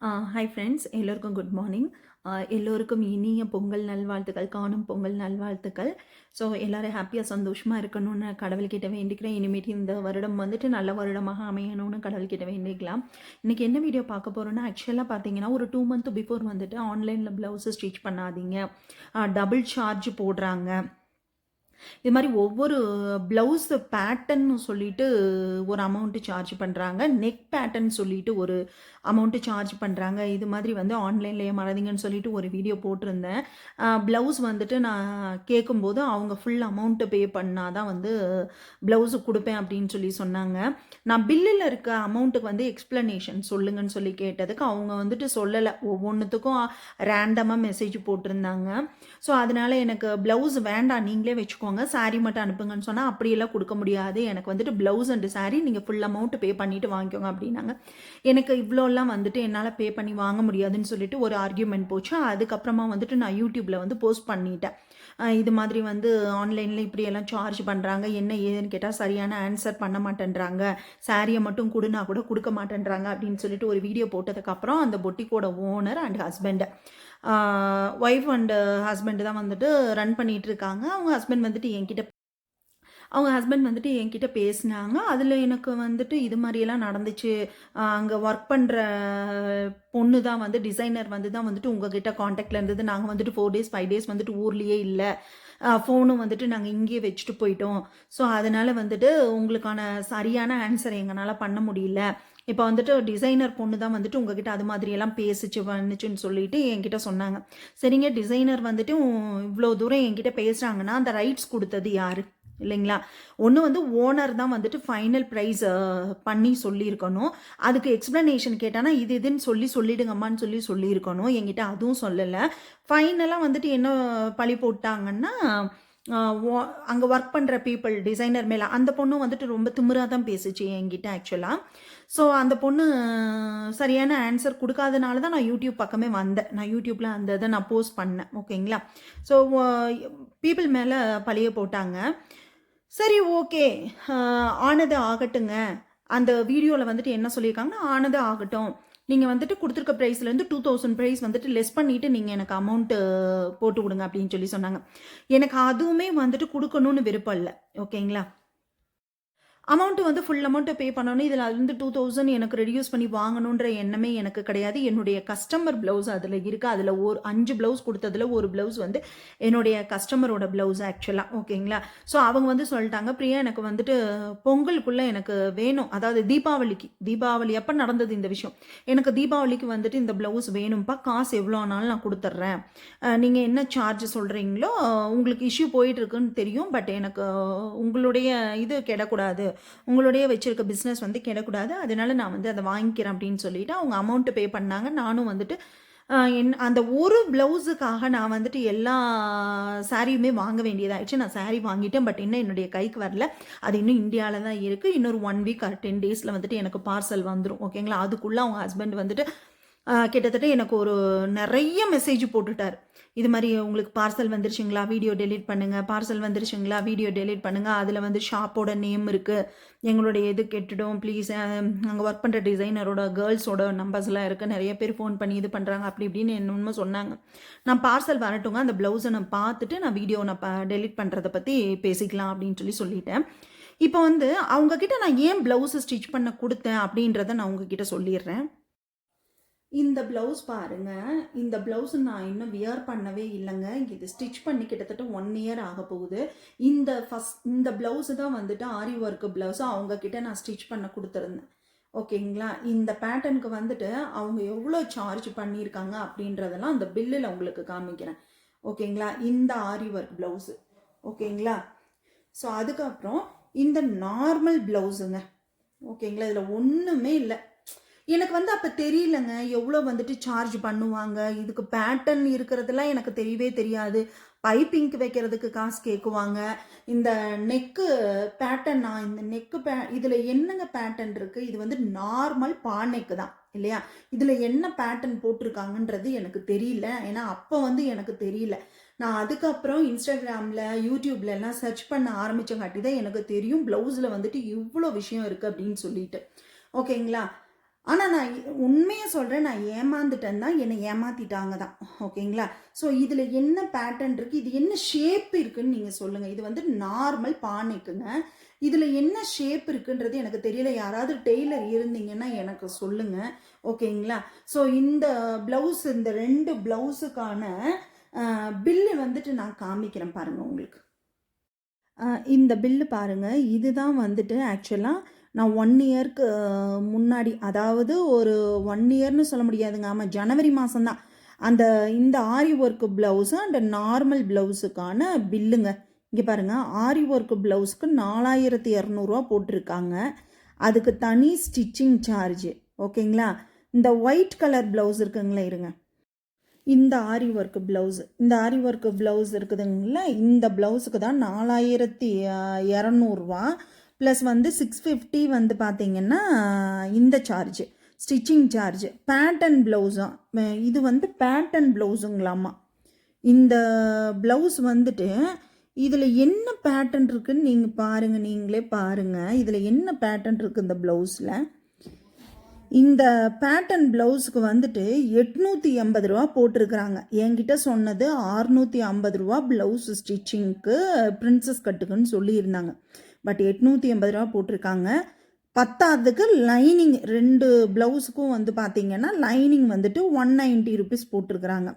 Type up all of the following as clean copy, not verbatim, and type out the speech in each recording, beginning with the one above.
Hi friends, எல்லோருக்கும் good morning. எல்லோருக்கும் இனிய பொங்கல் நல்வாழ்த்துக்கள், காணும் பொங்கல் நல்வாழ்த்துக்கள். ஸோ எல்லோரும் ஹாப்பியாக சந்தோஷமாக இருக்கணும்னு கடவுள்கிட்ட வேண்டிக்கிறேன். இனிமேட்டு இந்த வருடம் வந்துட்டு நல்ல வருடமாக அமையணும்னு கடவுள்கிட்ட வேண்டிக்கலாம். இன்றைக்கி என்ன வீடியோ பார்க்க போகிறோன்னா, ஆக்சுவலாக பார்த்தீங்கன்னா ஒரு 2 மந்த் பிஃபோர் வந்துட்டு ஆன்லைனில் ப்ளவுஸு ஸ்டிச் பண்ணாதீங்க, டபுள் சார்ஜ் போடுறாங்க. இது மாதிரி ஒவ்வொரு ப்ளவுஸ் பேட்டர்ன்னு சொல்லிட்டு ஒரு அமௌண்ட்டு சார்ஜ் பண்ணுறாங்க, நெக் பேட்டர்ன் சொல்லிட்டு ஒரு அமௌண்ட்டு சார்ஜ் பண்ணுறாங்க. இது மாதிரி வந்து ஆன்லைன்லேயே மறதிங்கன்னு சொல்லிட்டு ஒரு வீடியோ போட்டிருந்தேன். ப்ளவுஸ் வந்துட்டு நான் கேட்கும்போது அவங்க ஃபுல் அமௌண்ட்டு பே பண்ணால் தான் வந்து ப்ளவுஸு கொடுப்பேன் அப்படின்னு சொல்லி சொன்னாங்க. நான் பில்லில் இருக்க அமௌண்ட்டுக்கு வந்து எக்ஸ்ப்ளனேஷன் சொல்லுங்கன்னு சொல்லி கேட்டதுக்கு அவங்க வந்துட்டு சொல்லலை. ஒவ்வொன்றுத்துக்கும் ரேண்டமாக மெசேஜ் போட்டிருந்தாங்க. ஸோ அதனால் எனக்கு ப்ளவுஸ் வேண்டாம், நீங்களே வச்சுக்கோங்க, சாரீ மட்டும் அனுப்புங்கன்னு சொன்னால் அப்படியெல்லாம் கொடுக்க முடியாது, எனக்கு வந்துட்டு ப்ளவுஸ் அண்டு சாரீ நீங்கள் ஃபுல் அமௌண்ட்டு பே பண்ணிவிட்டு வாங்கிக்கோங்க அப்படின்னாங்க. எனக்கு இவ்வளோலாம் வந்துட்டு என்னால் பே பண்ணி வாங்க முடியாதுன்னு சொல்லிட்டு ஒரு ஆர்கியூமெண்ட் போச்சு. அதுக்கப்புறமா வந்துட்டு நான் யூடியூப்பில் வந்து போஸ்ட் பண்ணிட்டேன். இது மாதிரி வந்து ஆன்லைனில் இப்படியெல்லாம் சார்ஜ் பண்ணுறாங்க, என்ன ஏதுன்னு கேட்டால் சரியான ஆன்சர் பண்ண மாட்டேன்றாங்க, சாரியை மட்டும் கொடுனா கூட கொடுக்க மாட்டேன்றாங்க அப்படின்னு சொல்லிட்டு ஒரு வீடியோ போட்டதுக்கப்புறம் அந்த பொட்டிக்கோட owner and husband, wife and husband தான் வந்துட்டு ரன் பண்ணிகிட்டு இருக்காங்க. அவங்க ஹஸ்பண்ட் வந்துட்டு என்கிட்ட பேசினாங்க. அதில் எனக்கு வந்துட்டு இது மாதிரியெல்லாம் நடந்துச்சு, அங்கே ஒர்க் பண்ணுற பொண்ணு தான் வந்து டிசைனர் வந்து தான் வந்துட்டு உங்ககிட்ட காண்டாக்டில் இருந்தது, நாங்கள் வந்துட்டு 4 டேஸ் 5 டேஸ் வந்துட்டு ஊர்லேயே இல்லை, ஃபோனும் வந்துட்டு நாங்கள் இங்கேயே வச்சுட்டு போயிட்டோம். ஸோ அதனால் வந்துட்டு உங்களுக்கான சரியான ஆன்சர் எங்களால் பண்ண முடியல. இப்போ வந்துட்டு டிசைனர் பொண்ணு தான் வந்துட்டு உங்ககிட்ட அது மாதிரியெல்லாம் பேசிச்சு வந்துச்சுன்னு சொல்லிட்டு என்கிட்ட சொன்னாங்க. சரிங்க, டிசைனர் வந்துட்டு இவ்வளோ தூரம் என்கிட்ட பேசுகிறாங்கன்னா அந்த ரைட்ஸ் கொடுத்தது யார் இல்லைங்களா? ஒன்று வந்து ஓனர் தான் வந்துட்டு ஃபைனல் ப்ரைஸ் பண்ணி சொல்லியிருக்கணும். அதுக்கு எக்ஸ்ப்ளனேஷன் கேட்டானா இது இதுன்னு சொல்லிடுங்கம்மான்னு சொல்லியிருக்கணும். என்கிட்ட அதுவும் சொல்லலை. ஃபைனலாக வந்துட்டு என்ன பழி போட்டாங்கன்னா, அங்கே ஒர்க் பண்ணுற பீப்புள் டிசைனர் மேலே அந்த பொண்ணு வந்துட்டு ரொம்ப திமிராக தான் பேசுச்சு என்கிட்ட ஆக்சுவலாக. ஸோ அந்த பொண்ணு சரியான ஆன்சர் கொடுக்காதனால தான் நான் யூடியூப் பக்கமே வந்தேன். நான் யூடியூப்பில் அந்த இதை நான் போஸ்ட் பண்ணேன். ஓகேங்களா? ஸோ பீப்புள் மேலே பழிய போட்டாங்க. சரி, ஓகே, ஆனது ஆகட்டுங்க. அந்த வீடியோவில் வந்துட்டு என்ன சொல்லியிருக்காங்கன்னா, ஆனது ஆகட்டும், நீங்கள் வந்துட்டு கொடுத்துருக்க ப்ரைஸ்லேருந்து 2000 ப்ரைஸ் வந்துட்டு லெஸ் பண்ணிவிட்டு நீங்கள் எனக்கு அமௌண்ட்டு போட்டு விடுங்க அப்படின்னு சொல்லி சொன்னாங்க. எனக்கு அதுவுமே வந்துட்டு கொடுக்கணும்னு விருப்பம் இல்லை. ஓகேங்களா? அமௌண்ட்டு வந்து ஃபுல் அமௌண்ட்டை பே பண்ணணும். இதில் அதுலேருந்து 2000 எனக்கு ரெடியூஸ் பண்ணி வாங்கணுன்ற எண்ணமே எனக்கு கிடையாது. என்னுடைய கஸ்டமர் ப்ளவுஸ் அதில் இருக்குது. அதில் ஒரு 5 ப்ளவுஸ் கொடுத்ததில் ஒரு ப்ளவுஸ் வந்து என்னுடைய கஸ்டமரோட ப்ளவுஸ் ஆக்சுவலாக. ஓகேங்களா? ஸோ அவங்க வந்து சொல்லிட்டாங்க, பிரியா எனக்கு வந்துட்டு பொங்கலுக்குள்ளே எனக்கு வேணும், அதாவது தீபாவளி அப்போ நடந்தது இந்த விஷயம். எனக்கு தீபாவளிக்கு வந்துட்டு இந்த ப்ளவுஸ் வேணும்ப்பா, காசு எவ்வளோ ஆனாலும் நான் கொடுத்துட்றேன், நீங்கள் என்ன சார்ஜ் சொல்கிறீங்களோ, உங்களுக்கு இஷ்யூ போயிட்டுருக்குன்னு தெரியும், பட் எனக்கு உங்களுடைய இது கெடக்கூடாது, உங்களுடைய வச்சுருக்க பிஸ்னஸ் வந்து கெடக்கூடாது, அதனால நான் வந்து அதை வாங்கிக்கிறேன் அப்படின்னு சொல்லிவிட்டு அவங்க அமௌண்ட்டு பே பண்ணாங்க. நானும் வந்துட்டு அந்த ஒரு ப்ளவுஸுக்காக நான் வந்துட்டு எல்லா சாரியுமே வாங்க வேண்டியதாகிடுச்சு. நான் சாரீ வாங்கிட்டேன், பட் இன்னும் என்னுடைய கைக்கு வரல. அது இன்னும் இந்தியாவில் தான் இருக்குது. இன்னொரு 1 வீக் ஆர் 10 டேஸில் வந்துட்டு எனக்கு பார்சல் வந்துடும். ஓகேங்களா? அதுக்குள்ளே அவங்க ஹஸ்பண்ட் வந்துட்டு கிட்டத்தட்ட எனக்கு ஒரு நிறைய மெசேஜ் போட்டுட்டார். இது மாதிரி உங்களுக்கு பார்சல் வந்துருச்சுங்களா, வீடியோ டெலிட் பண்ணுங்கள், பார்சல் வந்துருச்சுங்களா, வீடியோ டெலிட் பண்ணுங்கள், அதில் வந்து ஷாப்போட நேம் இருக்குது, எங்களுடைய இது கெட்டுடும், ப்ளீஸ், அங்கே ஒர்க் பண்ணுற டிசைனரோட கேர்ள்ஸோட நம்பர்ஸ்லாம் இருக்குது, நிறைய பேர் ஃபோன் பண்ணி இது பண்ணுறாங்க அப்படி இப்படின்னு என்னமோ சொன்னாங்க. நான் பார்சல் வரட்டுங்க, அந்த ப்ளவுஸை நான் பார்த்துட்டு நான் வீடியோ டெலிட் பண்ணுறதை பற்றி பேசிக்கலாம் அப்படின்னு சொல்லிட்டேன். இப்போ வந்து அவங்கக்கிட்ட நான் ஏன் ப்ளவுஸை ஸ்டிச் பண்ண கொடுத்தேன் அப்படின்றத நான் உங்ககிட்ட சொல்லிடுறேன். இந்த ப்ளவுஸ் பாருங்க, இந்த ப்ளவுஸ் நான் இன்னும் வியர் பண்ணவே இல்லைங்க. இது ஸ்டிச் பண்ணி கிட்டத்தட்ட 1 இயர் ஆக போகுது. இந்த ப்ளவுஸு தான் வந்துட்டு ஆரி ஒர்க்கு ப்ளவுஸு அவங்கக்கிட்ட நான் ஸ்டிச் பண்ண கொடுத்துருந்தேன். ஓகேங்களா? இந்த பேட்டர்னுக்கு வந்துட்டு அவங்க எவ்வளோ சார்ஜ் பண்ணியிருக்காங்க அப்படின்றதெல்லாம் அந்த பில்லில் உங்களுக்கு காமிக்கிறேன். ஓகேங்களா? இந்த ஆரி ஒர்க் ப்ளவுஸு. ஓகேங்களா? ஸோ அதுக்கப்புறம் இந்த நார்மல் ப்ளவுஸுங்க. ஓகேங்களா? இதில் ஒன்றுமே இல்லை. எனக்கு வந்து அப்போ தெரியலங்க எவ்வளோ வந்துட்டு சார்ஜ் பண்ணுவாங்க, இதுக்கு பேட்டர்ன் இருக்கிறதுலாம் எனக்கு தெரியவே தெரியாது. பைப்பிங்க்கு வைக்கிறதுக்கு காசு கேட்குவாங்க. இந்த நெக்கு பேட்டர்ன், நான் இந்த நெக்கு இதில் என்னங்க பேட்டர்ன் இருக்குது, இது வந்து நார்மல் நெக்கு தான் இல்லையா? இதில் என்ன பேட்டர்ன் போட்டிருக்காங்கன்றது எனக்கு தெரியல. ஏன்னா அப்போ வந்து எனக்கு தெரியல. நான் அதுக்கப்புறம் இன்ஸ்டாகிராமில் யூடியூப்ல எல்லாம் சர்ச் பண்ண ஆரம்பித்தங்காட்டி தான் எனக்கு தெரியும் ப்ளவுஸில் வந்துட்டு இவ்வளோ விஷயம் இருக்குது அப்படின்னு சொல்லிட்டு. ஓகேங்களா? ஆனால் நான் உண்மையை சொல்கிறேன், நான் ஏமாந்துட்டேன் தான், என்னை ஏமாற்றிட்டாங்க தான். ஓகேங்களா? ஸோ இதில் என்ன பேட்டர்ன் இருக்குது, இது என்ன ஷேப் இருக்குதுன்னு நீங்கள் சொல்லுங்கள். இது வந்து நார்மல் பானைக்குங்க. இதில் என்ன ஷேப் இருக்குன்றது எனக்கு தெரியல. யாராவது டெய்லர் இருந்தீங்கன்னா எனக்கு சொல்லுங்கள். ஓகேங்களா? ஸோ இந்த ப்ளவுஸ், இந்த 2 ப்ளவுஸுக்கான பில்லு வந்துட்டு நான் காமிக்கிறேன் பாருங்கள் உங்களுக்கு. இந்த பில்லு பாருங்கள். இதுதான் வந்துட்டு ஆக்சுவலாக நான் 1 இயர்க்கு முன்னாடி, அதாவது ஒரு 1 இயர்னு சொல்ல முடியாதுங்க. ஆமாம், ஜனவரி மாதம்தான் அந்த இந்த ஆரி ஒர்க்கு ப்ளவுஸு அண்ட் நார்மல் ப்ளவுஸுக்கான பில்லுங்க. இங்கே பாருங்கள், ஆரி ஒர்க்கு ப்ளவுஸுக்கு 4200 போட்டிருக்காங்க. அதுக்கு தனி ஸ்டிச்சிங் சார்ஜு. ஓகேங்களா? இந்த ஒயிட் கலர் ப்ளவுஸ் இருக்குங்களே, இருங்க, இந்த ஆரி ஒர்க்கு ப்ளவுஸு, இந்த ஆரி ஒர்க்கு ப்ளவுஸ் இருக்குதுங்களா, இந்த ப்ளவுஸுக்கு தான் 4200 ப்ளஸ் வந்து 650 வந்து பார்த்திங்கன்னா இந்த சார்ஜு, ஸ்டிச்சிங் சார்ஜு. பேட்டர்ன் ப்ளவுஸாக, இது வந்து பேட்டர்ன் ப்ளவுஸுங்களாமா. இந்த ப்ளவுஸ் வந்துட்டு இதில் என்ன பேட்டர்ன் இருக்குதுன்னு நீங்கள் பாருங்கள், நீங்களே பாருங்கள். இதில் என்ன பேட்டர்ன் இருக்குது இந்த ப்ளவுஸில். இந்த பேட்டர்ன் ப்ளவுஸுக்கு வந்துட்டு 880 போட்டிருக்கிறாங்க. என்கிட்ட சொன்னது 650 ப்ளவுஸ் ஸ்டிச்சிங்க்கு பிரின்சஸ் கட்டுக்குன்னு சொல்லியிருந்தாங்க. பட் 880 போட்டிருக்காங்க. பத்தாவதுக்கு லைனிங் 2 ப்ளவுஸுக்கும் வந்து பார்த்திங்கன்னா லைனிங் வந்துட்டு 190 ருபீஸ் போட்டிருக்கிறாங்க.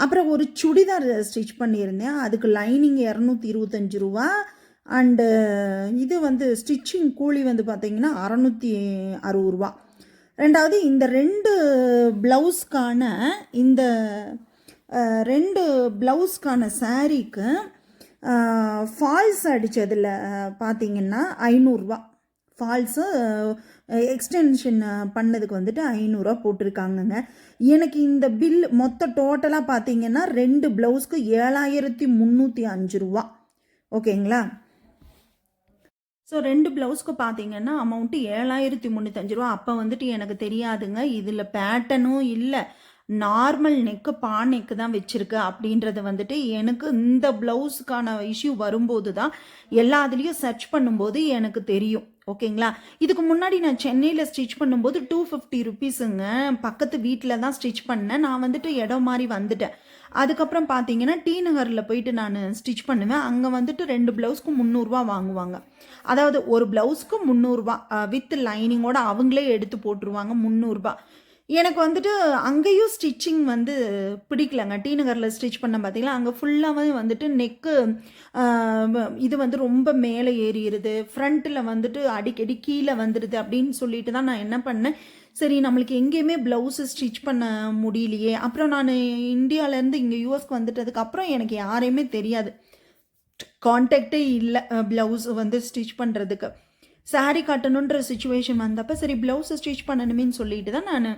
அப்புறம் ஒரு சுடிதார் ஸ்டிச் பண்ணியிருந்தேன், அதுக்கு லைனிங் 225 அண்டு இது வந்து ஸ்டிச்சிங் கூலி வந்து பார்த்திங்கன்னா 660. ரெண்டாவது இந்த 2 ப்ளவுஸ்க்கான இந்த 2 ப்ளவுஸ்க்கான சாரீக்கு ஃபால்ஸ் அடித்ததில் பார்த்திங்கன்னா 500. ஃபால்ஸு எக்ஸ்டென்ஷன் பண்ணதுக்கு வந்துட்டு 500 போட்டிருக்காங்கங்க. எனக்கு இந்த பில் மொத்த டோட்டலாக பார்த்திங்கன்னா 2 ப்ளவுஸ்க்கு 7305. ஓகேங்களா? ஸோ 2 ப்ளவுஸ்க்கு பார்த்தீங்கன்னா அமௌண்ட்டு 7305. அப்போ வந்துட்டு எனக்கு தெரியாதுங்க, இதில் பேட்டர்னும் இல்லை, நார்மல் நெக்கு நெக்கு தான் வச்சுருக்கு அப்படின்றது வந்துட்டு எனக்கு இந்த ப்ளவுஸுக்கான இஷ்யூ வரும்போது தான் எல்லாத்துலேயும் சர்ச் பண்ணும்போது எனக்கு தெரியும். ஓகேங்களா? இதுக்கு முன்னாடி நான் சென்னையில் ஸ்டிச் பண்ணும்போது 250 ருபீஸுங்க. பக்கத்து வீட்டில் தான் ஸ்டிச் பண்ணேன். நான் வந்துட்டு இடம் மாதிரி வந்துட்டேன். அதுக்கப்புறம் பார்த்தீங்கன்னா டி நகரில் போயிட்டு நான் ஸ்டிச் பண்ணுவேன். அங்கே வந்துட்டு 2 ப்ளவுஸ்க்கு 300 வாங்குவாங்க. அதாவது ஒரு ப்ளவுஸ்க்கு 300 வித் லைனிங்கோட அவங்களே எடுத்து போட்டுருவாங்க 300. எனக்கு வந்துட்டு அங்கேயும் ஸ்டிச்சிங் வந்து பிடிக்கலங்க. டி நகரில் ஸ்டிச் பண்ண பார்த்தீங்களா, அங்கே ஃபுல்லாகவே வந்துட்டு நெக்கு இது வந்து ரொம்ப மேலே ஏறிடுது, ஃப்ரண்ட்டில் வந்துட்டு அடிக்கடி கீழே வந்துடுது அப்படின்னு சொல்லிட்டு தான் நான் என்ன பண்ணேன், சரி நம்மளுக்கு எங்கேயுமே ப்ளவுஸு ஸ்டிச் பண்ண முடியலையே. அப்புறம் நான் இந்தியாவிலேருந்து இங்கே யூஎஸ்க்கு வந்துட்டதுக்கப்புறம் எனக்கு யாரையுமே தெரியாது, கான்டாக்டே இல்லை ப்ளவுஸ் வந்து ஸ்டிச் பண்ணுறதுக்கு. சாரீ கட்டணுன்ற சுச்சுவேஷன் வந்தப்போ சரி ப்ளவுஸை ஸ்டிச் பண்ணணுமேன்னு சொல்லிட்டு தான் நான்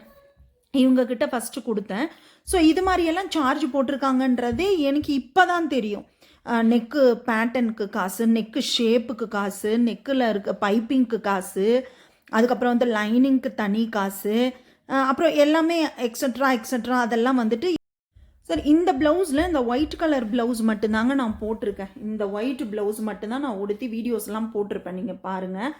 இவங்கக்கிட்ட ஃபஸ்ட்டு கொடுத்தேன். ஸோ இது மாதிரியெல்லாம் சார்ஜ் போட்டிருக்காங்கன்றதே எனக்கு இப்போ தான் தெரியும். நெக்கு பேட்டர்னுக்கு காசு, நெக்கு ஷேப்புக்கு காசு, நெக்கில் இருக்க பைப்பிங்க்கு காசு, அதுக்கப்புறம் வந்து லைனிங்க்கு தனி காசு, அப்புறம் எல்லாமே எக்ஸட்ரா அதெல்லாம் வந்துட்டு. சார் இந்த ப்ளவுஸில் இந்த ஒயிட் கலர் ப்ளவுஸ் மட்டும்தாங்க நான் போட்டிருக்கேன். இந்த ஒயிட் ப்ளவுஸ் மட்டும்தான் நான் உடுத்தி வீடியோஸ்லாம் போட்டிருப்பேன், நீங்கள் பாருங்கள்.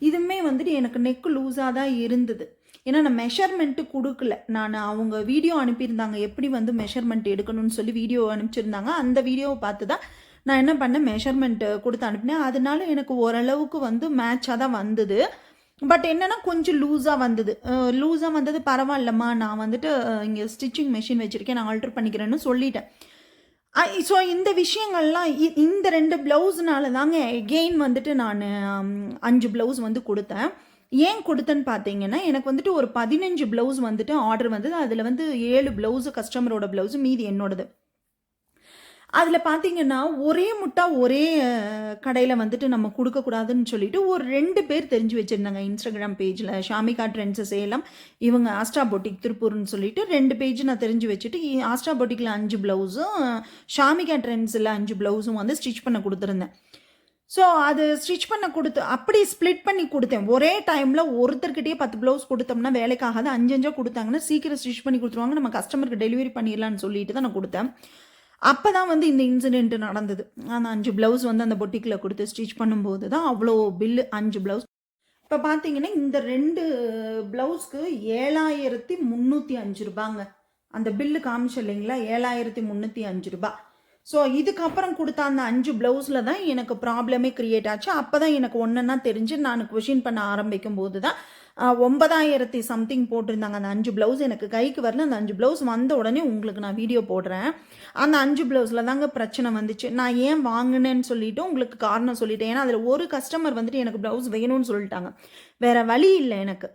இதுவுமே வந்துட்டு எனக்கு நெக்கு லூஸாக தான் இருந்தது. ஏன்னா நான் மெஷர்மெண்ட்டு கொடுக்கல. நான் அவங்க வீடியோ அனுப்பியிருந்தாங்க, எப்படி வந்து மெஷர்மெண்ட் எடுக்கணும்னு சொல்லி வீடியோ அனுப்பிச்சிருந்தாங்க. அந்த வீடியோவை பார்த்து தான் நான் என்ன பண்ணேன், மெஷர்மெண்ட்டு கொடுத்து அனுப்பினேன். அதனால எனக்கு ஓரளவுக்கு வந்து மேட்சாக தான் வந்தது. பட் என்னென்னா கொஞ்சம் லூஸாக வந்தது. பரவாயில்லம்மா, நான் வந்துட்டு இங்கே ஸ்டிச்சிங் மெஷின் வச்சுருக்கேன், நான் ஆல்ட்ரு பண்ணிக்கிறேன்னு சொல்லிட்டேன். ஸோ இந்த விஷயங்கள்லாம் இந்த 2 ப்ளவுஸ்னால தாங்க எகெயின் வந்துட்டு நான் 5 ப்ளவுஸ் வந்து கொடுத்தேன். ஏன் கொடுத்தேன்னு பார்த்தீங்கன்னா, எனக்கு வந்துட்டு ஒரு 15 ப்ளவுஸ் வந்துட்டு ஆர்டர் வந்தது. அதில் வந்து 7 ப்ளவுஸு கஸ்டமரோட ப்ளவுஸு, மீதி என்னோடது. அதில் பார்த்தீங்கன்னா ஒரே முட்டா ஒரே கடையில் வந்துட்டு நம்ம கொடுக்கக்கூடாதுன்னு சொல்லிட்டு ஒரு 2 பேர் தெரிஞ்சு வச்சுருந்தாங்க இன்ஸ்டாகிராம் பேஜில். ஷாமிகா ட்ரெண்ட்ஸு சேலம், இவங்க ஆஸ்ட்ரா பொட்டிக் திருப்பூர்னு சொல்லிட்டு 2 பேஜ் நான் தெரிஞ்சு வச்சுட்டு ஆஸ்ட்ரா பொட்டிக்கில் 5 ப்ளவுஸும் ஷாமிகா ட்ரெண்ட்ஸில் 5 ப்ளவுஸும் வந்து ஸ்டிச் பண்ண கொடுத்துருந்தேன். ஸோ அது ஸ்டிச் பண்ண அப்படி ஸ்ப்ளிட் பண்ணி கொடுத்தேன். ஒரே டைமில் ஒருத்தர்கிட்டயே 10 ப்ளவுஸ் கொடுத்தோம்னா வேலைக்காகாது. 5 கொடுத்தாங்கன்னா சீக்கிரம் ஸ்டிச் பண்ணி கொடுத்துருவாங்க, நம்ம கஸ்டமருக்கு டெலிவரி பண்ணிடலான்னு சொல்லிட்டு தான் நான் கொடுத்தேன். அப்போ தான் வந்து இந்த இன்சிடென்ட் நடந்தது. அந்த 5 ப்ளவுஸ் வந்து அந்த பொட்டிக்கில் கொடுத்து ஸ்டிச் பண்ணும்போது தான் அவ்வளோ பில்லு. 5 ப்ளவுஸ் இப்ப பார்த்தீங்கன்னா, இந்த 2 ப்ளவுஸ்க்கு ரூ. 7,305 அந்த பில்லு காமிச்சேன் இல்லைங்களா? ரூ. 7,305. ஸோ இதுக்கப்புறம் குடுத்த அந்த 5 ப்ளவுஸ்ல தான் எனக்கு ப்ராப்ளமே கிரியேட் ஆச்சு. அப்பதான் எனக்கு ஒன்னொன்னா தெரிஞ்சு நான் கொஷின் பண்ண ஆரம்பிக்கும்போது தான் 9,000 சம்திங் போட்டிருந்தாங்க. அந்த 5 ப்ளவுஸ் எனக்கு கைக்கு வரல. அந்த 5 ப்ளவுஸ் வந்த உடனே உங்களுக்கு நான் வீடியோ போடுறேன். அந்த 5 ப்ளவுஸ்ல தாங்க பிரச்சனை வந்துச்சு. நான் ஏன் வாங்குனேன்னு சொல்லிட்டு உங்களுக்கு காரணம் சொல்லிட்டேன். ஏன்னா, அதில ஒரு கஸ்டமர் வந்துட்டு எனக்கு ப்ளவுஸ் வேணும்னு சொல்லிட்டாங்க. வேற வழி இல்ல எனக்கு.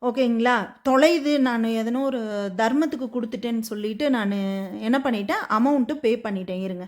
ஓகேங்களா? தொலையுது நானு எதனோ ஒரு தர்மத்துக்கு குடுத்துட்டேன்னு சொல்லிட்டு நானு என்ன பண்ணிட்டேன், அமௌண்ட்டு பே பண்ணிட்டேன் இருங்க.